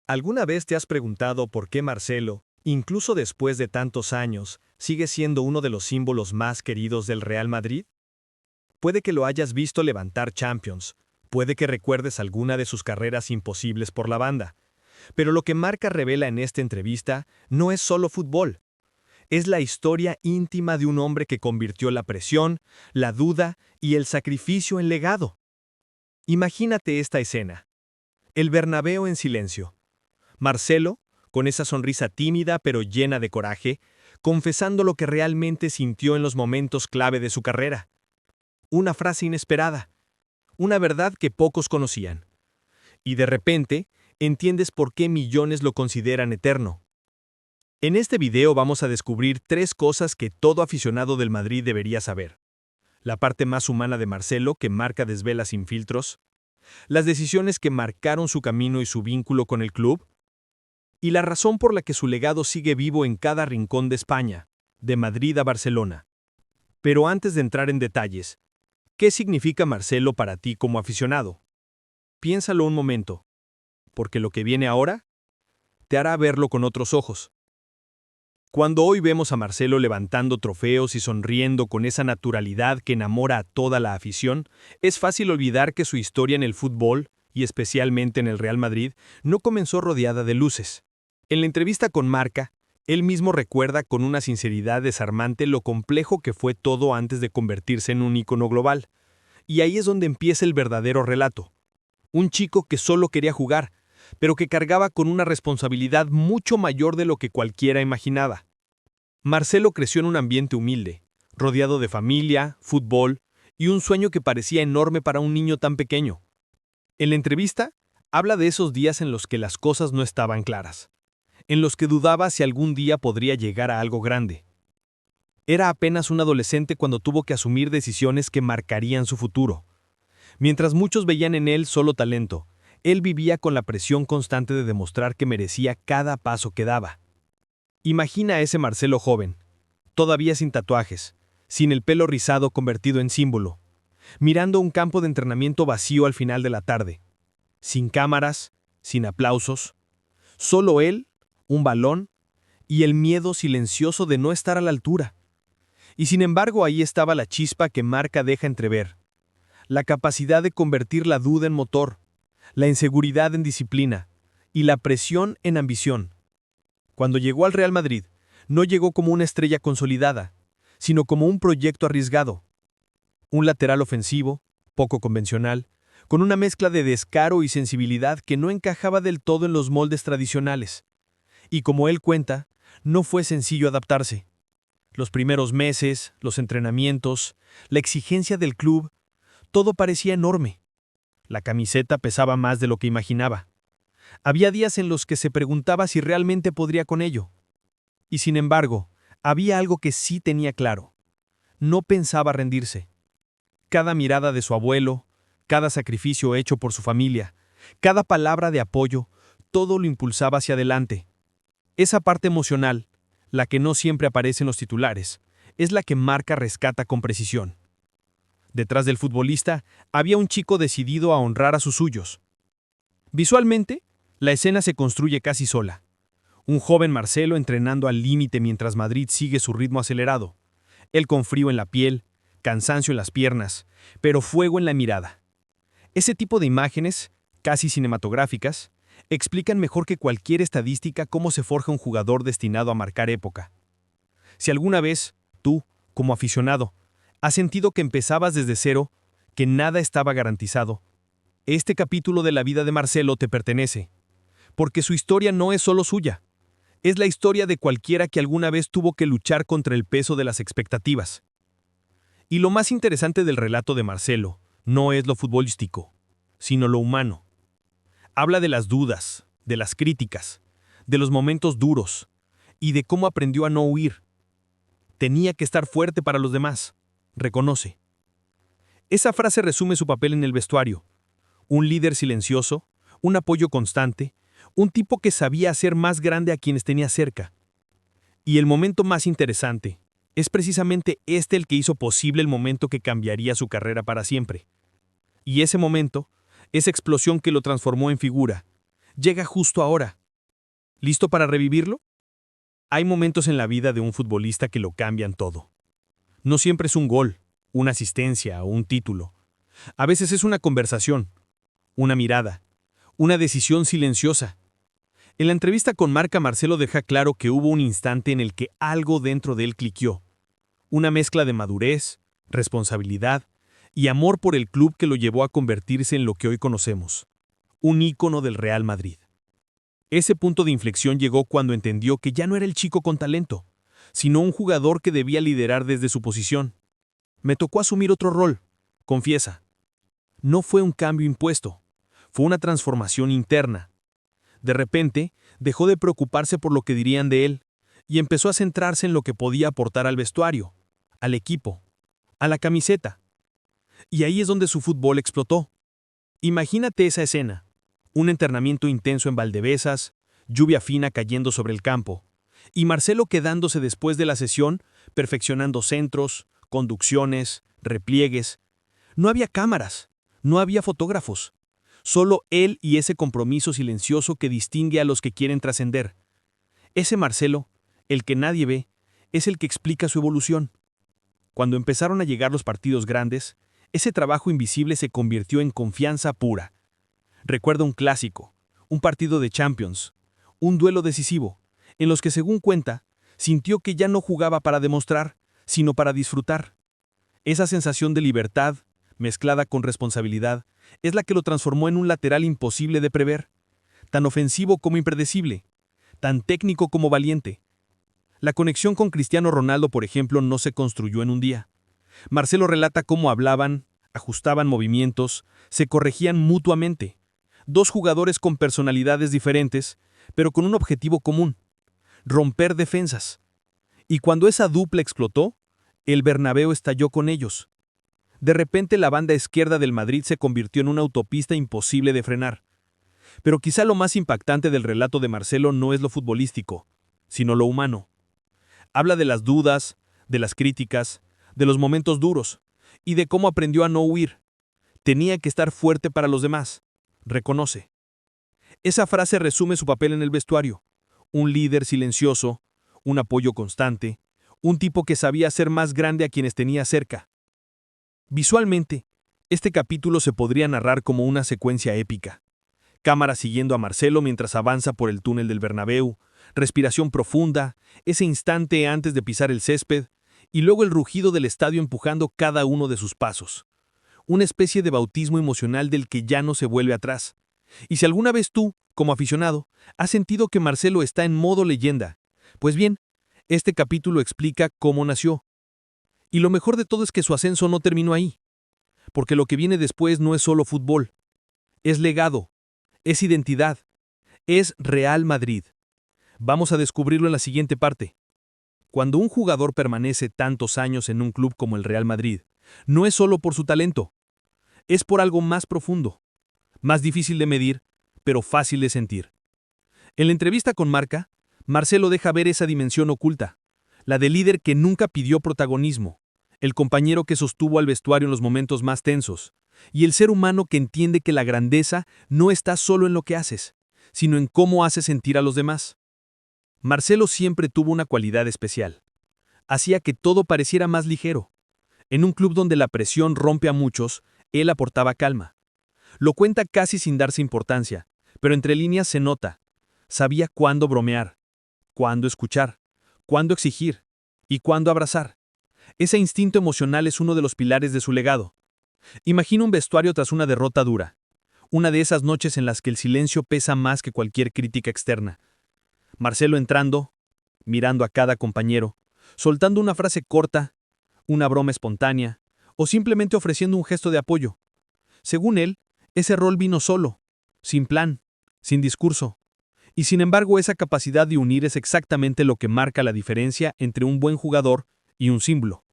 ¿Alguna vez te has preguntado por qué Marcelo, incluso después de tantos años, sigue siendo uno de los símbolos más queridos del Real Madrid? Puede que lo hayas visto levantar Champions, puede que recuerdes alguna de sus carreras imposibles por la banda, pero lo que Marca revela en esta entrevista no es solo fútbol. Es la historia íntima de un hombre que convirtió la presión, la duda y el sacrificio en legado. Imagínate esta escena. El Bernabéu en silencio. Marcelo, con esa sonrisa tímida pero llena de coraje, confesando lo que realmente sintió en los momentos clave de su carrera. Una frase inesperada, una verdad que pocos conocían. Y de repente, entiendes por qué millones lo consideran eterno. En este video vamos a descubrir 3 cosas que todo aficionado del Madrid debería saber. La parte más humana de Marcelo, que Marca desvela sin filtros, las decisiones que marcaron su camino y su vínculo con el club, y la razón por la que su legado sigue vivo en cada rincón de España, de Madrid a Barcelona. Pero antes de entrar en detalles, ¿qué significa Marcelo para ti como aficionado? Piénsalo un momento, porque lo que viene ahora te hará verlo con otros ojos. Cuando hoy vemos a Marcelo levantando trofeos y sonriendo con esa naturalidad que enamora a toda la afición, es fácil olvidar que su historia en el fútbol, y especialmente en el Real Madrid, no comenzó rodeada de luces. En la entrevista con Marca, él mismo recuerda con una sinceridad desarmante lo complejo que fue todo antes de convertirse en un ícono global. Y ahí es donde empieza el verdadero relato. Un chico que solo quería jugar, pero que cargaba con una responsabilidad mucho mayor de lo que cualquiera imaginaba. Marcelo creció en un ambiente humilde, rodeado de familia, fútbol y un sueño que parecía enorme para un niño tan pequeño. En la entrevista, habla de esos días en los que las cosas no estaban claras, en los que dudaba si algún día podría llegar a algo grande. Era apenas un adolescente cuando tuvo que asumir decisiones que marcarían su futuro. Mientras muchos veían en él solo talento, él vivía con la presión constante de demostrar que merecía cada paso que daba. Imagina a ese Marcelo joven, todavía sin tatuajes, sin el pelo rizado convertido en símbolo, mirando un campo de entrenamiento vacío al final de la tarde, sin cámaras, sin aplausos, solo él, un balón y el miedo silencioso de no estar a la altura. Y sin embargo ahí estaba la chispa que Marca deja entrever, la capacidad de convertir la duda en motor, la inseguridad en disciplina y la presión en ambición. Cuando llegó al Real Madrid, no llegó como una estrella consolidada, sino como un proyecto arriesgado. Un lateral ofensivo, poco convencional, con una mezcla de descaro y sensibilidad que no encajaba del todo en los moldes tradicionales. Y como él cuenta, no fue sencillo adaptarse. Los primeros meses, los entrenamientos, la exigencia del club, todo parecía enorme. La camiseta pesaba más de lo que imaginaba. Había días en los que se preguntaba si realmente podría con ello. Y sin embargo, había algo que sí tenía claro. No pensaba rendirse. Cada mirada de su abuelo, cada sacrificio hecho por su familia, cada palabra de apoyo, todo lo impulsaba hacia adelante. Esa parte emocional, la que no siempre aparece en los titulares, es la que Marca rescata con precisión. Detrás del futbolista había un chico decidido a honrar a sus suyos. Visualmente, la escena se construye casi sola. Un joven Marcelo entrenando al límite mientras Madrid sigue su ritmo acelerado. Él con frío en la piel, cansancio en las piernas, pero fuego en la mirada. Ese tipo de imágenes, casi cinematográficas, explican mejor que cualquier estadística cómo se forja un jugador destinado a marcar época. Si alguna vez, tú, como aficionado, has sentido que empezabas desde cero, que nada estaba garantizado, este capítulo de la vida de Marcelo te pertenece, porque su historia no es solo suya, es la historia de cualquiera que alguna vez tuvo que luchar contra el peso de las expectativas. Y lo más interesante del relato de Marcelo no es lo futbolístico, sino lo humano. Habla de las dudas, de las críticas, de los momentos duros y de cómo aprendió a no huir. Tenía que estar fuerte para los demás, reconoce. Esa frase resume su papel en el vestuario. Un líder silencioso, un apoyo constante, un tipo que sabía hacer más grande a quienes tenía cerca. Y el momento más interesante es precisamente este el que hizo posible el momento que cambiaría su carrera para siempre. Y ese momento, esa explosión que lo transformó en figura, llega justo ahora. ¿Listo para revivirlo? Hay momentos en la vida de un futbolista que lo cambian todo. No siempre es un gol, una asistencia o un título. A veces es una conversación, una mirada, una decisión silenciosa. En la entrevista con Marca, Marcelo deja claro que hubo un instante en el que algo dentro de él cliqueó. Una mezcla de madurez, responsabilidad y amor por el club que lo llevó a convertirse en lo que hoy conocemos, un ícono del Real Madrid. Ese punto de inflexión llegó cuando entendió que ya no era el chico con talento, sino un jugador que debía liderar desde su posición. Me tocó asumir otro rol, confiesa. No fue un cambio impuesto, fue una transformación interna. De repente, dejó de preocuparse por lo que dirían de él y empezó a centrarse en lo que podía aportar al vestuario, al equipo, a la camiseta. Y ahí es donde su fútbol explotó. Imagínate esa escena. Un entrenamiento intenso en Valdebezas, lluvia fina cayendo sobre el campo, y Marcelo quedándose después de la sesión, perfeccionando centros, conducciones, repliegues. No había cámaras, no había fotógrafos. Solo él y ese compromiso silencioso que distingue a los que quieren trascender. Ese Marcelo, el que nadie ve, es el que explica su evolución. Cuando empezaron a llegar los partidos grandes, ese trabajo invisible se convirtió en confianza pura. Recuerda un clásico, un partido de Champions, un duelo decisivo, en los que según cuenta, sintió que ya no jugaba para demostrar, sino para disfrutar. Esa sensación de libertad, mezclada con responsabilidad, es la que lo transformó en un lateral imposible de prever, tan ofensivo como impredecible, tan técnico como valiente. La conexión con Cristiano Ronaldo, por ejemplo, no se construyó en un día. Marcelo relata cómo hablaban, ajustaban movimientos, se corregían mutuamente. Dos jugadores con personalidades diferentes, pero con un objetivo común: romper defensas. Y cuando esa dupla explotó, el Bernabéu estalló con ellos. De repente la banda izquierda del Madrid se convirtió en una autopista imposible de frenar. Pero quizá lo más impactante del relato de Marcelo no es lo futbolístico, sino lo humano. Habla de las dudas, de las críticas, de los momentos duros, y de cómo aprendió a no huir. Tenía que estar fuerte para los demás, reconoce. Esa frase resume su papel en el vestuario: un líder silencioso, un apoyo constante, un tipo que sabía hacer más grande a quienes tenía cerca. Visualmente, este capítulo se podría narrar como una secuencia épica. Cámara siguiendo a Marcelo mientras avanza por el túnel del Bernabéu, respiración profunda, ese instante antes de pisar el césped, y luego el rugido del estadio empujando cada uno de sus pasos. Una especie de bautismo emocional del que ya no se vuelve atrás. Y si alguna vez tú, como aficionado, has sentido que Marcelo está en modo leyenda, pues bien, este capítulo explica cómo nació. Y lo mejor de todo es que su ascenso no terminó ahí, porque lo que viene después no es solo fútbol, es legado, es identidad, es Real Madrid. Vamos a descubrirlo en la siguiente parte. Cuando un jugador permanece tantos años en un club como el Real Madrid, no es solo por su talento, es por algo más profundo, más difícil de medir, pero fácil de sentir. En la entrevista con Marca, Marcelo deja ver esa dimensión oculta, la del líder que nunca pidió protagonismo, el compañero que sostuvo al vestuario en los momentos más tensos, y el ser humano que entiende que la grandeza no está solo en lo que haces, sino en cómo haces sentir a los demás. Marcelo siempre tuvo una cualidad especial. Hacía que todo pareciera más ligero. En un club donde la presión rompe a muchos, él aportaba calma. Lo cuenta casi sin darse importancia, pero entre líneas se nota. Sabía cuándo bromear, cuándo escuchar, cuándo exigir y cuándo abrazar. Ese instinto emocional es uno de los pilares de su legado. Imagina un vestuario tras una derrota dura. Una de esas noches en las que el silencio pesa más que cualquier crítica externa. Marcelo entrando, mirando a cada compañero, soltando una frase corta, una broma espontánea, o simplemente ofreciendo un gesto de apoyo. Según él, ese rol vino solo, sin plan, sin discurso. Y sin embargo, esa capacidad de unir es exactamente lo que marca la diferencia entre un buen jugador y un símbolo.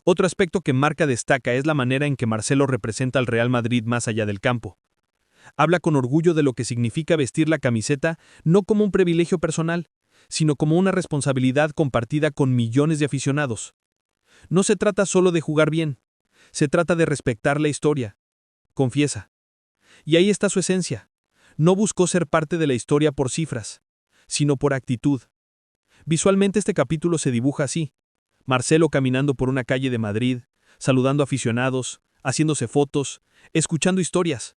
Otro aspecto que Marca destaca es la manera en que Marcelo representa al Real Madrid más allá del campo. Habla con orgullo de lo que significa vestir la camiseta no como un privilegio personal, sino como una responsabilidad compartida con millones de aficionados. No se trata solo de jugar bien, se trata de respetar la historia, confiesa. Y ahí está su esencia. No buscó ser parte de la historia por cifras, sino por actitud. Visualmente este capítulo se dibuja así. Marcelo caminando por una calle de Madrid, saludando aficionados, haciéndose fotos, escuchando historias.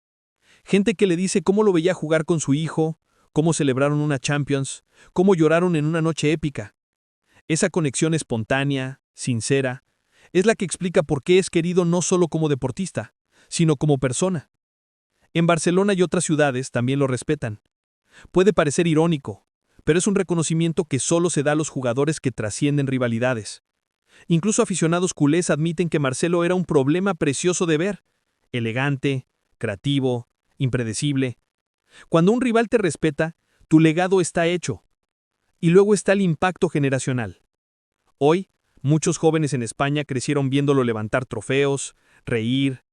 Gente que le dice cómo lo veía jugar con su hijo, cómo celebraron una Champions, cómo lloraron en una noche épica. Esa conexión espontánea, sincera, es la que explica por qué es querido no solo como deportista, sino como persona. En Barcelona y otras ciudades también lo respetan. Puede parecer irónico, pero es un reconocimiento que solo se da a los jugadores que trascienden rivalidades. Incluso aficionados culés admiten que Marcelo era un problema precioso de ver. Elegante, creativo, impredecible. Cuando un rival te respeta, tu legado está hecho. Y luego está el impacto generacional. Hoy, muchos jóvenes en España crecieron viéndolo levantar trofeos, reír,